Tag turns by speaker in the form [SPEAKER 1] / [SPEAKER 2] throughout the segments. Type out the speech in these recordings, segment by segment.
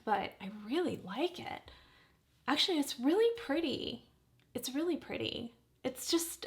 [SPEAKER 1] but I really like it. Actually, it's really pretty. It's really pretty. It's just,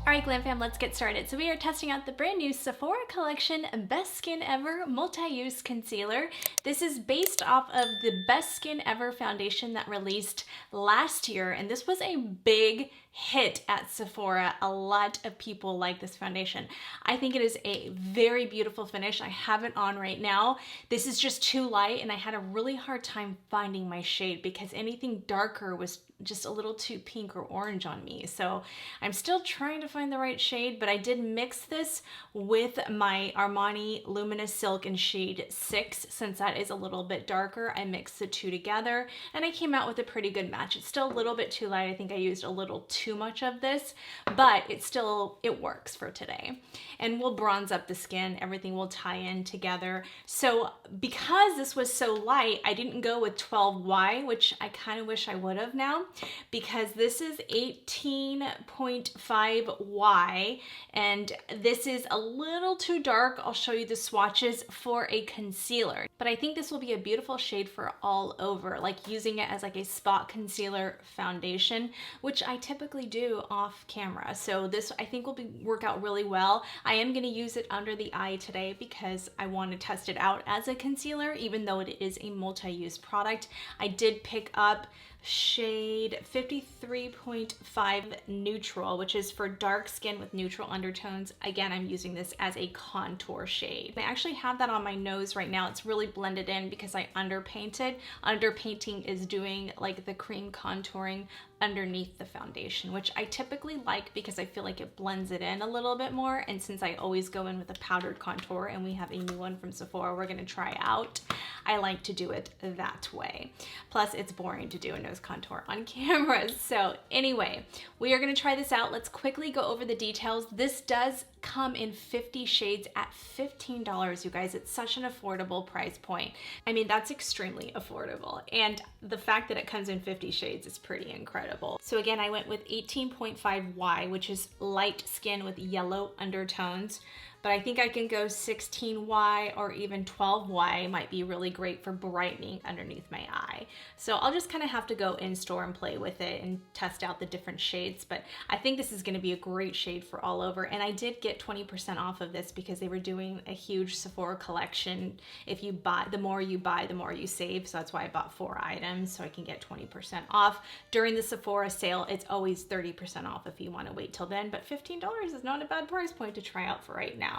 [SPEAKER 1] Alright GlamFam, let's get started. So we are testing out the brand new Sephora Collection Best Skin Ever Multi-Use Concealer. This is based off of the Best Skin Ever foundation that released last year, and this was a big hit at Sephora. A lot of people like this foundation. I think it is a very beautiful finish. I have it on right now. This is just too light, and I had a really hard time finding my shade because anything darker was just a little too pink or orange on me. So I'm still trying to find the right shade, but I did mix this with my Armani Luminous Silk in shade 6. Since that is a little bit darker, I mixed the two together and I came out with a pretty good match. It's still a little bit too light. I think I used a little too much of this, but it works for today. And we'll bronze up the skin. Everything will tie in together. So because this was so light, I didn't go with 12Y, which I kind of wish I would have now, because this is 18.5Y and this is a little too dark. I'll show you the swatches for a concealer, but I think this will be a beautiful shade for all over, like using it as like a spot concealer foundation, which I typically do off camera. So this I think will work out really well. I am going to use it under the eye today because I want to test it out as a concealer, even though it is a multi-use product. I did pick up shade 53.5 Neutral, which is for dark skin with neutral undertones. Again, I'm using this as a contour shade. I actually have that on my nose right now. It's really blended in because I underpainted. Underpainting is doing like the cream contouring underneath the foundation, which I typically like because I feel like it blends it in a little bit more. And since I always go in with a powdered contour and we have a new one from Sephora we're gonna try out, I like to do it that way. Plus it's boring to do a nose contour on camera. So anyway, we are gonna try this out. Let's quickly go over the details. This does come in 50 shades at $15, you guys. It's such an affordable price point. I mean, that's extremely affordable. And the fact that it comes in 50 shades is pretty incredible. So again, I went with 18.5Y, which is light skin with yellow undertones. But I think I can go 16Y or even 12Y might be really great for brightening underneath my eye. So I'll just kind of have to go in store and play with it and test out the different shades. But I think this is going to be a great shade for all over. And I did get 20% off of this because they were doing a huge Sephora collection. If you buy, the more you buy, the more you save. So that's why I bought 4 items so I can get 20% off. During the Sephora sale, it's always 30% off if you want to wait till then. But $15 is not a bad price point to try out for right now.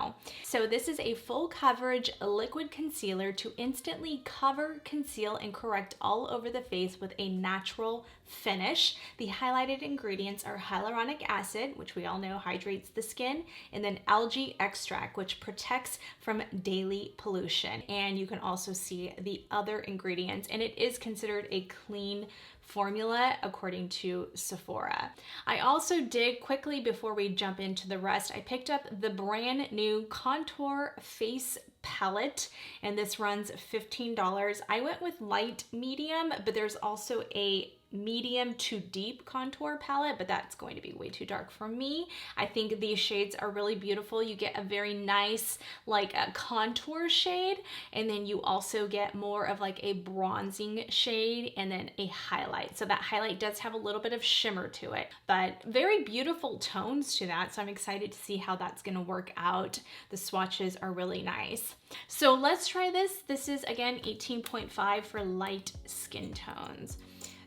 [SPEAKER 1] So this is a full coverage liquid concealer to instantly cover, conceal, and correct all over the face with a natural finish. The highlighted ingredients are hyaluronic acid, which we all know hydrates the skin, and then algae extract, which protects from daily pollution. And you can also see the other ingredients, and it is considered a clean formula according to Sephora. I also did quickly, before we jump into the rest, I picked up the brand new Contour Face palette, and this runs $15. I went with light medium, but there's also a medium to deep contour palette, but that's going to be way too dark for me. I think these shades are really beautiful. You get a very nice like a contour shade, and then you also get more of like a bronzing shade and then a highlight. So that highlight does have a little bit of shimmer to it, but very beautiful tones to that. So I'm excited to see how that's going to work out. The swatches are really nice. So let's try this. This is again 18.5 for light skin tones.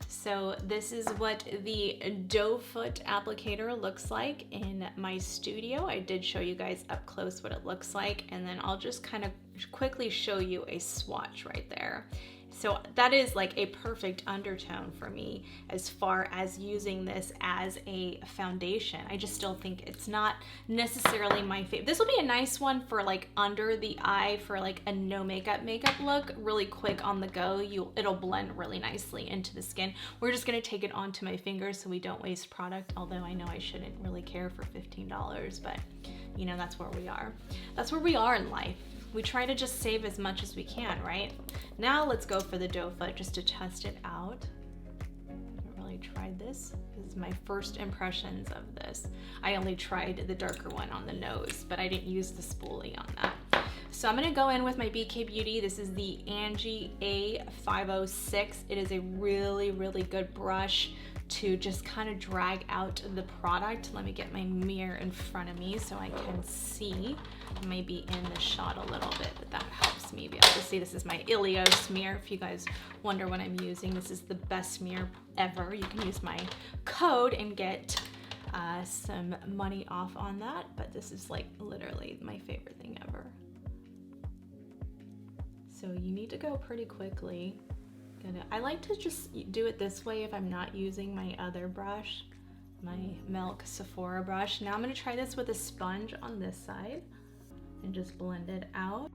[SPEAKER 1] So this is what the doe foot applicator looks like in my studio. I did show you guys up close what it looks like, and then I'll just kind of quickly show you a swatch right there. So that is like a perfect undertone for me as far as using this as a foundation. I just still think it's not necessarily my favorite. This will be a nice one for like under the eye for like a no makeup look, really quick on the go. It'll blend really nicely into the skin. We're just gonna take it onto my fingers so we don't waste product, although I know I shouldn't really care for $15, but you know, that's where we are. That's where we are in life. We try to just save as much as we can, right? Now let's go for the doe foot just to test it out. I haven't really tried this. This is my first impressions of this. I only tried the darker one on the nose, but I didn't use the spoolie on that. So I'm gonna go in with my BK Beauty. This is the Angie A506. It is a really, really good brush to just kind of drag out the product. Let me get my mirror in front of me so I can see. I may be in the shot a little bit, but that helps me be able to see. This is my Ilios mirror. If you guys wonder what I'm using, this is the best mirror ever. You can use my code and get some money off on that, but this is like literally my favorite thing ever. So you need to go pretty quickly. I like to just do it this way if I'm not using my other brush, my Milk Sephora brush. Now I'm gonna try this with a sponge on this side and just blend it out.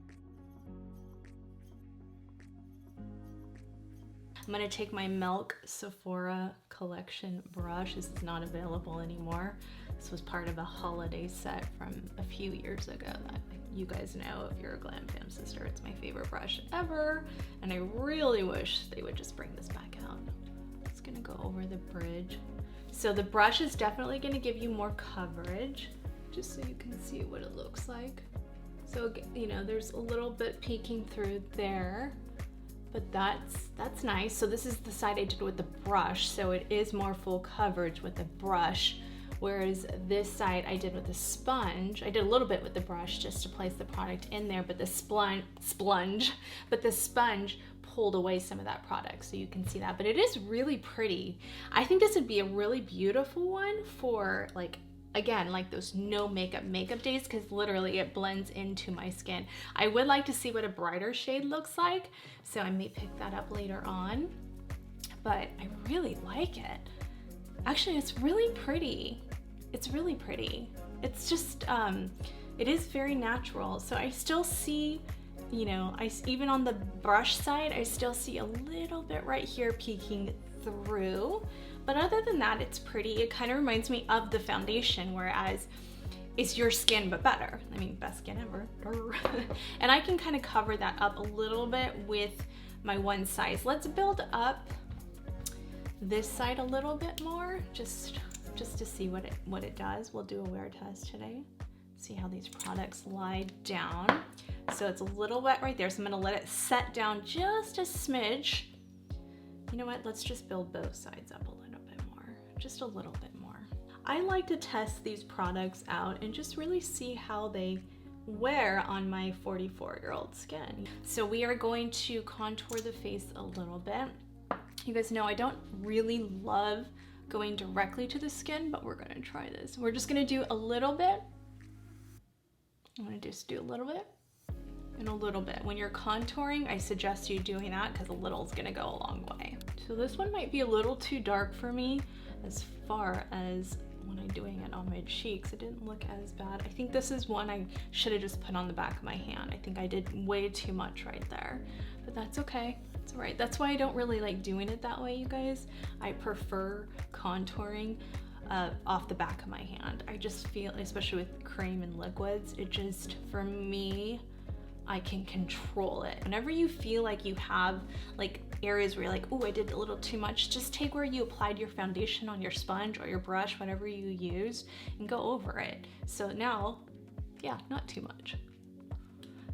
[SPEAKER 1] I'm gonna take my Milk Sephora collection brush. This is not available anymore. This was part of a holiday set from a few years ago that you guys know if you're a GlamFam sister. It's my favorite brush ever, and I really wish they would just bring this back out. It's gonna go over the bridge. So the brush is definitely gonna give you more coverage, just so you can see what it looks like. So, you know, there's a little bit peeking through there, but that's nice. So this is the side I did with the brush, so it is more full coverage with the brush. Whereas this side I did with the sponge. I did a little bit with the brush just to place the product in there, but the sponge pulled away some of that product, so you can see that. But it is really pretty. I think this would be a really beautiful one for, like, again, like those no makeup days, because literally it blends into my skin. I would like to see what a brighter shade looks like, so I may pick that up later on, but I really like it. Actually, it's really pretty. It's really pretty. It's just, it is very natural. So I still see, you know, even on the brush side, I still see a little bit right here peeking through. But other than that, it's pretty. It kind of reminds me of the foundation, whereas it's your skin, but better. I mean, best skin ever. And I can kind of cover that up a little bit with my one size. Let's build up this side a little bit more, just to see what it does. We'll do a wear test today. See how these products lie down. So it's a little wet right there, so I'm gonna let it set down just a smidge. You know what, let's just build both sides up a little bit more, just a little bit more. I like to test these products out and just really see how they wear on my 44-year-old skin. So we are going to contour the face a little bit. You guys know I don't really love going directly to the skin, but we're gonna try this. We're just gonna do a little bit. I'm gonna just do a little bit and a little bit. When you're contouring, I suggest you doing that because a little is gonna go a long way. So this one might be a little too dark for me as far as when I'm doing it on my cheeks. It didn't look as bad. I think this is one I should have just put on the back of my hand. I think I did way too much right there, but that's okay. It's all right. That's why I don't really like doing it that way, you guys. I prefer contouring off the back of my hand. I just feel, especially with cream and liquids, it just, for me, I can control it. Whenever you feel like you have like areas where you're like, oh, I did a little too much, just take where you applied your foundation on your sponge or your brush, whatever you used, and go over it. So now, yeah, not too much.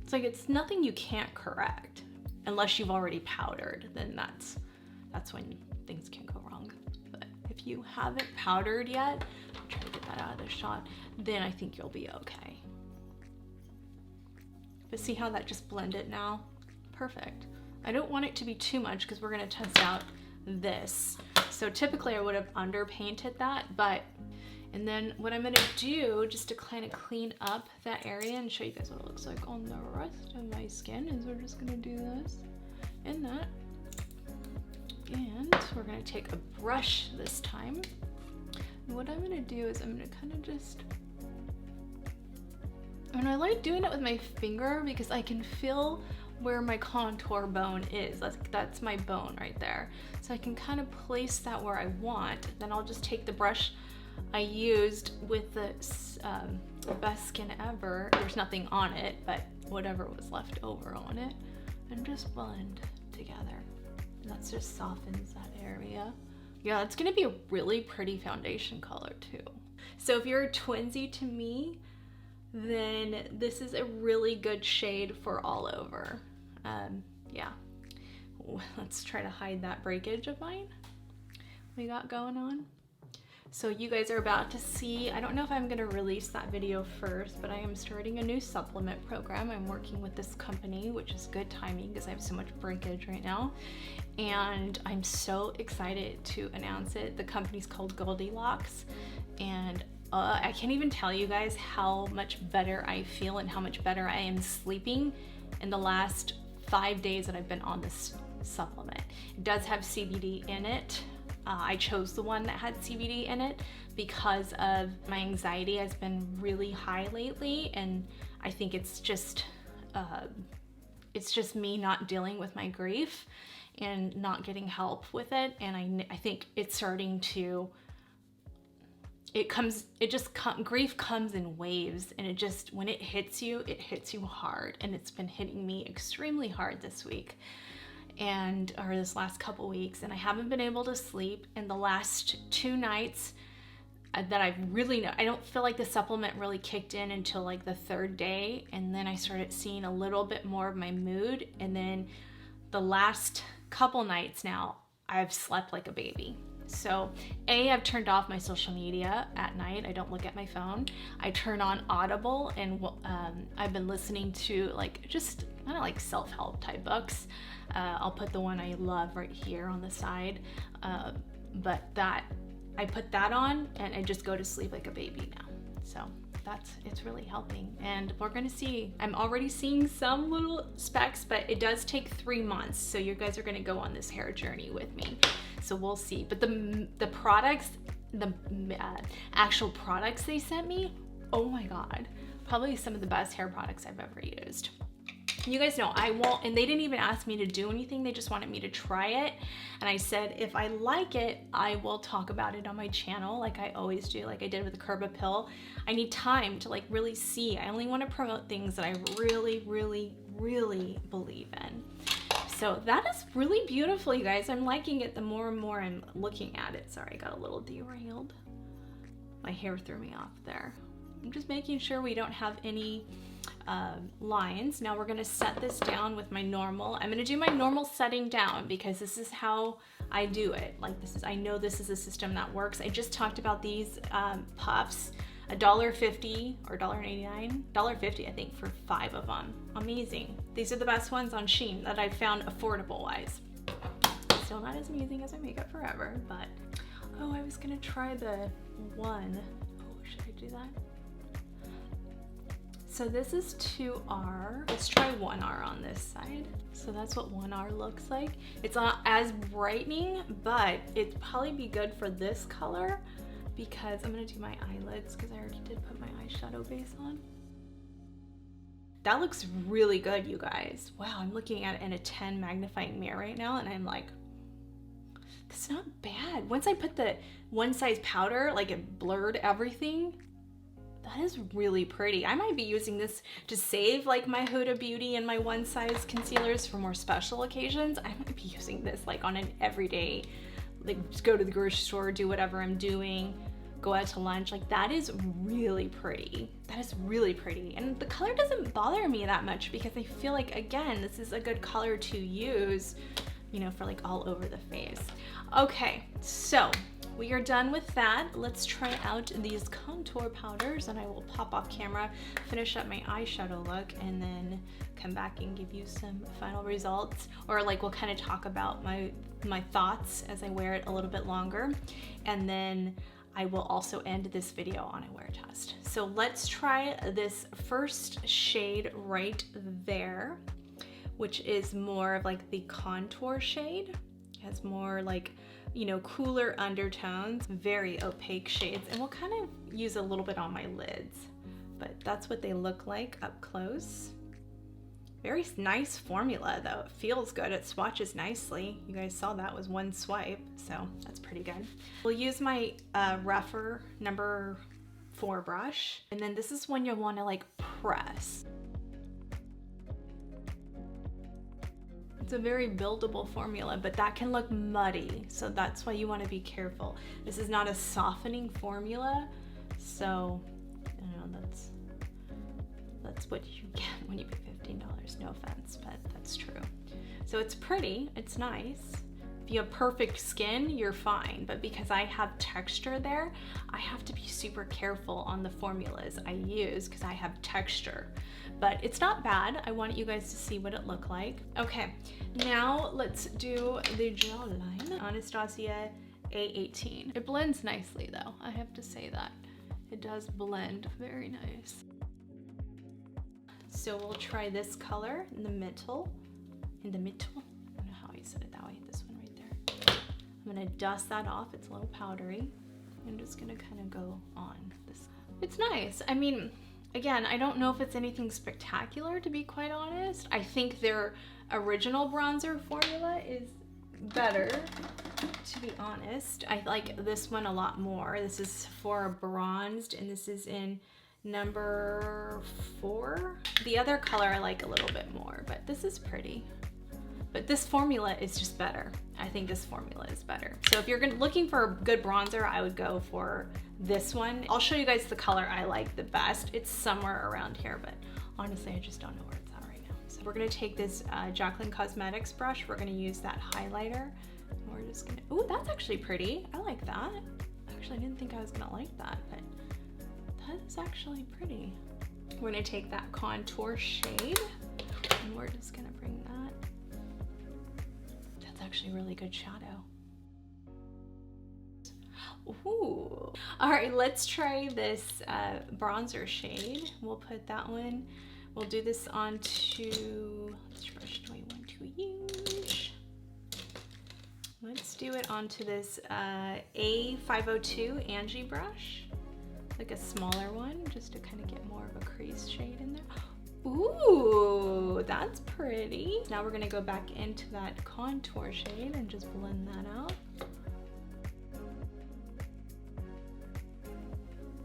[SPEAKER 1] It's like, it's nothing you can't correct. Unless you've already powdered, then that's when things can go wrong. But if you haven't powdered yet, I'll try to get that out of the shot, then I think you'll be okay. But see how that just blended now? Perfect. I don't want it to be too much because we're gonna test out this. So typically I would have underpainted that, and then what I'm gonna do, just to kind of clean up that area and show you guys what it looks like on the rest of my skin, is we're just gonna do this and that. And we're gonna take a brush this time. And what I'm gonna do is I'm gonna kind of just, and I like doing it with my finger because I can feel where my contour bone is. That's my bone right there. So I can kind of place that where I want. Then I'll just take the brush I used with the best skin ever. There's nothing on it, but whatever was left over on it, and just blend together. And that just softens that area. Yeah, it's gonna be a really pretty foundation color too. So if you're a twinsy to me, then this is a really good shade for all over. Yeah, let's try to hide that breakage of mine we got going on. So you guys are about to see, I don't know if I'm gonna release that video first, but I am starting a new supplement program. I'm working with this company, which is good timing because I have so much breakage right now. And I'm so excited to announce it. The company's called Goldilocks, and I can't even tell you guys how much better I feel and how much better I am sleeping in the last 5 days that I've been on this supplement. It does have CBD in it. I chose the one that had CBD in it because of my anxiety has been really high lately, and I think it's just me not dealing with my grief and not getting help with it. And I think it's starting to, grief comes in waves, and when it hits you hard, and it's been hitting me extremely hard this week. Or this last couple weeks, and I haven't been able to sleep. In the last 2 nights that I don't feel like the supplement really kicked in until like the 3rd day, and then I started seeing a little bit more of my mood, and then the last couple nights now I've slept like a baby. So I've turned off my social media at night. I don't look at my phone. I turn on Audible, and I've been listening to just kind of like self-help type books. I'll put the one I love right here on the side, but I put that on and I just go to sleep like a baby now. So it's really helping, and we're gonna see. I'm already seeing some little specks, but it does take 3 months. So you guys are gonna go on this hair journey with me. So we'll see. But the products, the actual products they sent me, oh my God, probably some of the best hair products I've ever used. You guys know I won't, and they didn't even ask me to do anything. They just wanted me to try it. And I said, if I like it, I will talk about it on my channel like I always do, like I did with the Curb Appeal. I need time to really see. I only want to promote things that I really, really, really believe in. So that is really beautiful, you guys. I'm liking it the more and more I'm looking at it. Sorry, I got a little derailed. My hair threw me off there. I'm just making sure we don't have any lines. Now we're gonna set this down with my normal. I'm gonna do my normal setting down because this is how I do it. I know this is a system that works. I just talked about these puffs, $1.50 or $1.89, $1.50 I think for 5 of them. Amazing. These are the best ones on Shein that I've found affordable wise. Still not as amazing as my Makeup Forever, but oh, I was gonna try the one. Oh, should I do that? So this is 2R. Let's try 1R on this side. So that's what 1R looks like. It's not as brightening, but it'd probably be good for this color because I'm gonna do my eyelids because I already did put my eyeshadow base on. That looks really good, you guys. Wow, I'm looking at it in a 10 magnifying mirror right now, and I'm like, that's not bad. Once I put the one size powder, it blurred everything. That is really pretty. I might be using this to save my Huda Beauty and my one size concealers for more special occasions. I might be using this on an everyday, just go to the grocery store, do whatever I'm doing, go out to lunch. That is really pretty. That is really pretty. And the color doesn't bother me that much because I feel again, this is a good color to use, for all over the face. Okay, so we are done with that. Let's try out these contour powders, and I will pop off camera, finish up my eyeshadow look, and then come back and give you some final results, or we'll kind of talk about my thoughts as I wear it a little bit longer. And then I will also end this video on a wear test. So let's try this first shade right there, which is more of the contour shade. It has more cooler undertones, very opaque shades, and we'll kind of use a little bit on my lids, but that's what they look like up close. Very nice formula though. It feels good. It swatches nicely. You guys saw that was one swipe, so that's pretty good. We'll use my rougher number 4 brush, and then this is when you'll want to press. It's a very buildable formula, but that can look muddy. So that's why you want to be careful. This is not a softening formula. So, you know, that's what you get when you pay $15. No offense, but that's true. So it's pretty, it's nice. If you have perfect skin, you're fine. But because I have texture there, I have to be super careful on the formulas I use because I have texture. But it's not bad. I want you guys to see what it looked like. Okay, now let's do the jawline. Anastasia A18. It blends nicely though, I have to say that. It does blend very nice. So we'll try this color in the middle. I don't know how I said it that way. This one right there. I'm gonna dust that off. It's a little powdery. I'm just gonna kind of go on this. It's nice. I mean, again, I don't know if it's anything spectacular, to be quite honest. I think their original bronzer formula is better, to be honest. I like this one a lot more. This is Sephora Bronzed, and this is in number 4. The other color I like a little bit more, but this is pretty. But this formula is just better. I think this formula is better. So if you're looking for a good bronzer, I would go for this one. I'll show you guys the color I like the best. It's somewhere around here, but honestly, I just don't know where it's at right now. So we're gonna take this Jaclyn Cosmetics brush. We're gonna use that highlighter. And we're just gonna, ooh, that's actually pretty. I like that. Actually, I didn't think I was gonna like that, but that is actually pretty. We're gonna take that contour shade and we're just gonna bring that. That's actually really good shadow. Ooh. All right, let's try this bronzer shade. We'll put that one. We'll do this onto, which brush do I want to use? Let's do it onto this A502 Angie brush, like a smaller one, just to kind of get more of a crease shade in there. Ooh, that's pretty. Now we're gonna go back into that contour shade and just blend that out.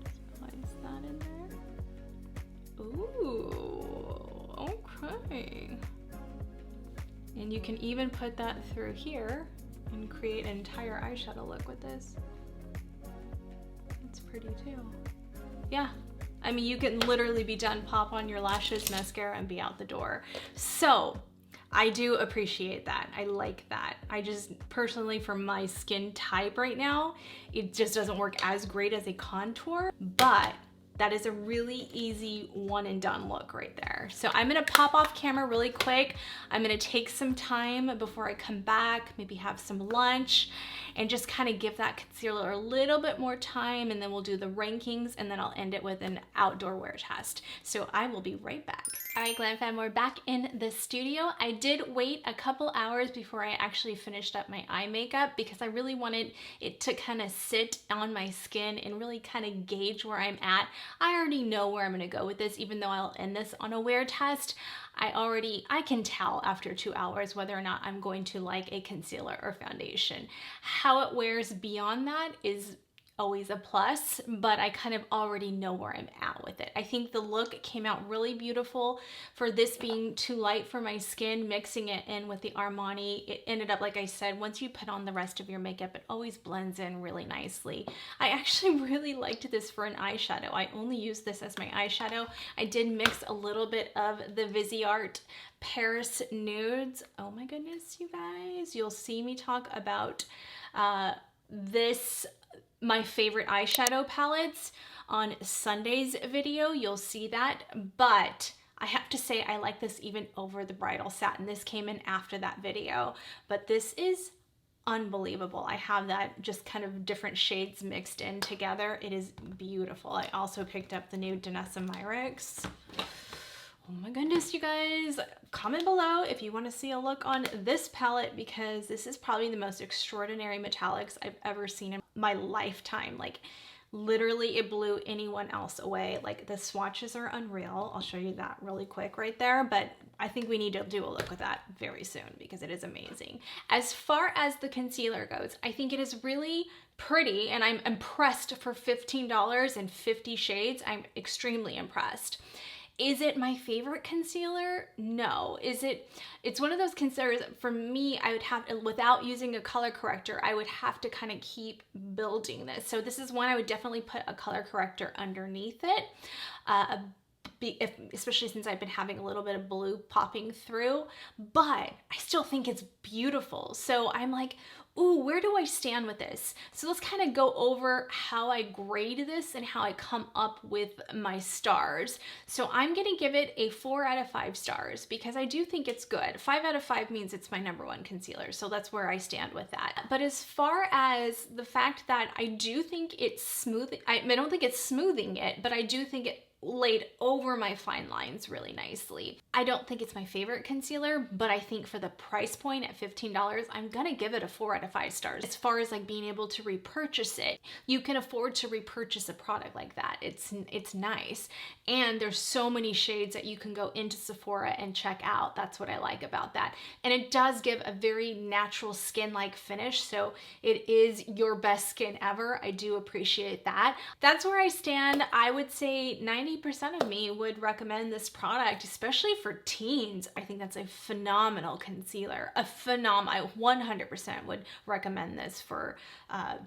[SPEAKER 1] Just place that in there. Ooh, okay. And you can even put that through here and create an entire eyeshadow look with this. It's pretty too. Yeah. I mean, you can literally be done, pop on your lashes, mascara, and be out the door. So I do appreciate that. I like that. I just personally, for my skin type right now, it just doesn't work as great as a contour, but that is a really easy one and done look right there. So I'm gonna pop off camera really quick. I'm gonna take some time before I come back, maybe have some lunch, and just kind of give that concealer a little bit more time, and then we'll do the rankings, and then I'll end it with an outdoor wear test. So I will be right back. All right, GlamFam, we're back in the studio. I did wait a couple hours before I actually finished up my eye makeup because I really wanted it to kind of sit on my skin and really kind of gauge where I'm at. I already know where I'm gonna go with this, even though I'll end this on a wear test. I can tell after 2 hours whether or not I'm going to like a concealer or foundation. How it wears beyond that is always a plus, but I kind of already know where I'm at with it. I think the look came out really beautiful for this being too light for my skin. Mixing it in with the Armani, it ended up, like I said, once you put on the rest of your makeup, it always blends in really nicely. I actually really liked this for an eyeshadow. I only use this as my eyeshadow. I did mix a little bit of the Viseart Paris Nudes. Oh my goodness, you guys. You'll see me talk about my favorite eyeshadow palettes on Sunday's video. You'll see that, but I have to say I like this even over the Bridal Satin. This came in after that video, but this is unbelievable. I have that just kind of different shades mixed in together. It is beautiful. I also picked up the new Danessa Myricks. Oh my goodness, you guys. Comment below if you want to see a look on this palette, because this is probably the most extraordinary metallics I've ever seen in my lifetime. Like, literally, it blew anyone else away. Like, the swatches are unreal. I'll show you that really quick right there, but I think we need to do a look with that very soon because it is amazing. As far as the concealer goes, I think it is really pretty, and I'm impressed for $15 and 50 shades. I'm extremely impressed. Is it my favorite concealer? No. It's one of those concealers, for me, I would have, without using a color corrector, I would have to kind of keep building this. So this is one I would definitely put a color corrector underneath it. Especially since I've been having a little bit of blue popping through, but I still think it's beautiful. So I'm like, ooh, where do I stand with this? So let's kind of go over how I grade this and how I come up with my stars. So I'm gonna give it a 4 out of 5 stars because I do think it's good. 5 out of 5 means it's my #1 concealer, so that's where I stand with that. But as far as the fact that I do think it's smooth, I don't think it's smoothing it, but I do think it laid over my fine lines really nicely. I don't think it's my favorite concealer, but I think for the price point at $15, I'm gonna give it a 4 out of 5 stars. As far as like being able to repurchase it, you can afford to repurchase a product like that. It's nice. And there's so many shades that you can go into Sephora and check out. That's what I like about that. And it does give a very natural skin-like finish, so it is your best skin ever. I do appreciate that. That's where I stand. I would say 90% of me would recommend this product, especially for teens. I think that's a phenomenal concealer. I 100% would recommend this for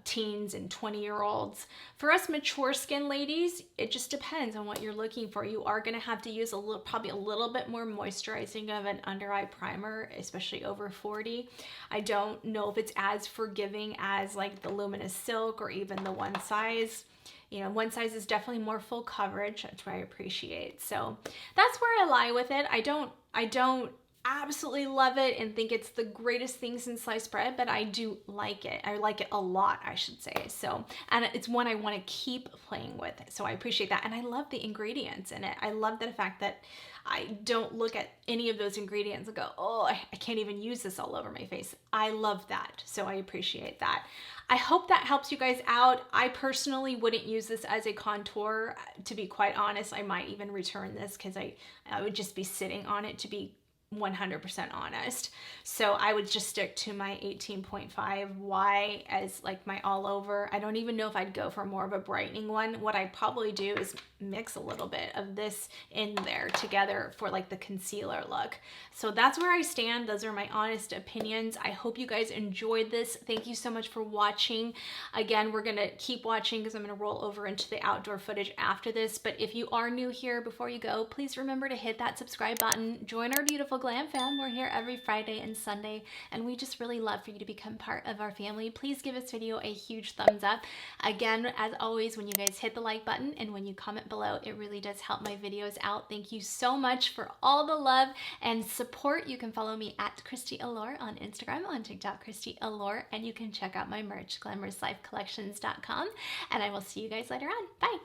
[SPEAKER 1] teens and 20-year-olds. For us mature skin ladies, it just depends on what you're looking for. You are gonna have to use probably a little bit more moisturizing of an under eye primer, especially over 40. I don't know if it's as forgiving as like the Luminous Silk or even the One Size. You know, One Size is definitely more full coverage, which I appreciate. So that's where I lie with it. I don't absolutely love it and think it's the greatest thing since sliced bread, but I do like it. I like it a lot, I should say. So, and it's one I want to keep playing with. So I appreciate that. And I love the ingredients in it. I love the fact that I don't look at any of those ingredients and go, oh, I can't even use this all over my face. I love that. So I appreciate that. I hope that helps you guys out. I personally wouldn't use this as a contour. To be quite honest, I might even return this because I would just be sitting on it, to be 100% honest. So I would just stick to my 18.5 Y as like my all over. I don't even know if I'd go for more of a brightening one. What I probably do is mix a little bit of this in there together for like the concealer look. So that's where I stand. Those are my honest opinions. I hope you guys enjoyed this. Thank you so much for watching. Again, we're gonna keep watching because I'm gonna roll over into the outdoor footage after this. But if you are new here, before you go, please remember to hit that subscribe button. Join our beautiful GlamFam. We're here every Friday and Sunday, and we just really love for you to become part of our family. Please give this video a huge thumbs up. Again, as always, when you guys hit the like button and when you comment below, it really does help my videos out. Thank you so much for all the love and support. You can follow me at Christy Allure on Instagram, on TikTok, Christy Allure, and you can check out my merch, glamourouslifecollections.com, and I will see you guys later on. Bye.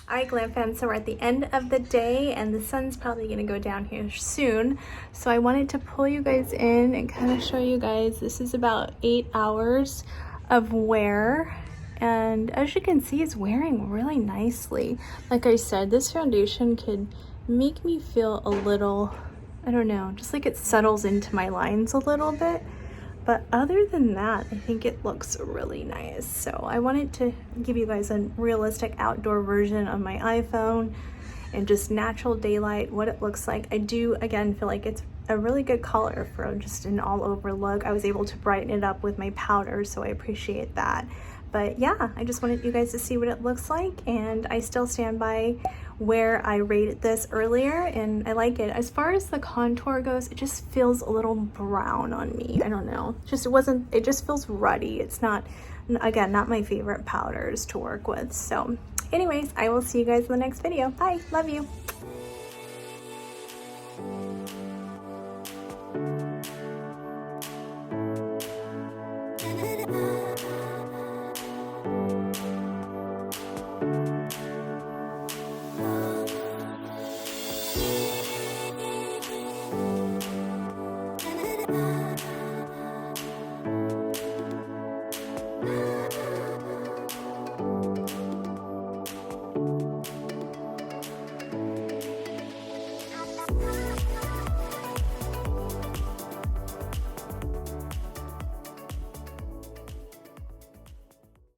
[SPEAKER 1] All right, GlamFam, so we're at the end of the day and the sun's probably gonna go down here soon. So I wanted to pull you guys in and kind of show you guys, this is about 8 hours of wear. And as you can see, it's wearing really nicely. Like I said, this foundation could make me feel a little, I don't know, just like it settles into my lines a little bit. But other than that, I think it looks really nice. So I wanted to give you guys a realistic outdoor version of my iPhone and just natural daylight, what it looks like. I do, again, feel like it's a really good color for just an all over look. I was able to brighten it up with my powder, so I appreciate that. But yeah, I just wanted you guys to see what it looks like, and I still stand by where I rated this earlier, and I like it. As far as the contour goes, it just feels a little brown on me. I don't know, it just feels ruddy. It's not, again, not my favorite powders to work with. So anyways, I will see you guys in the next video. Bye, love you.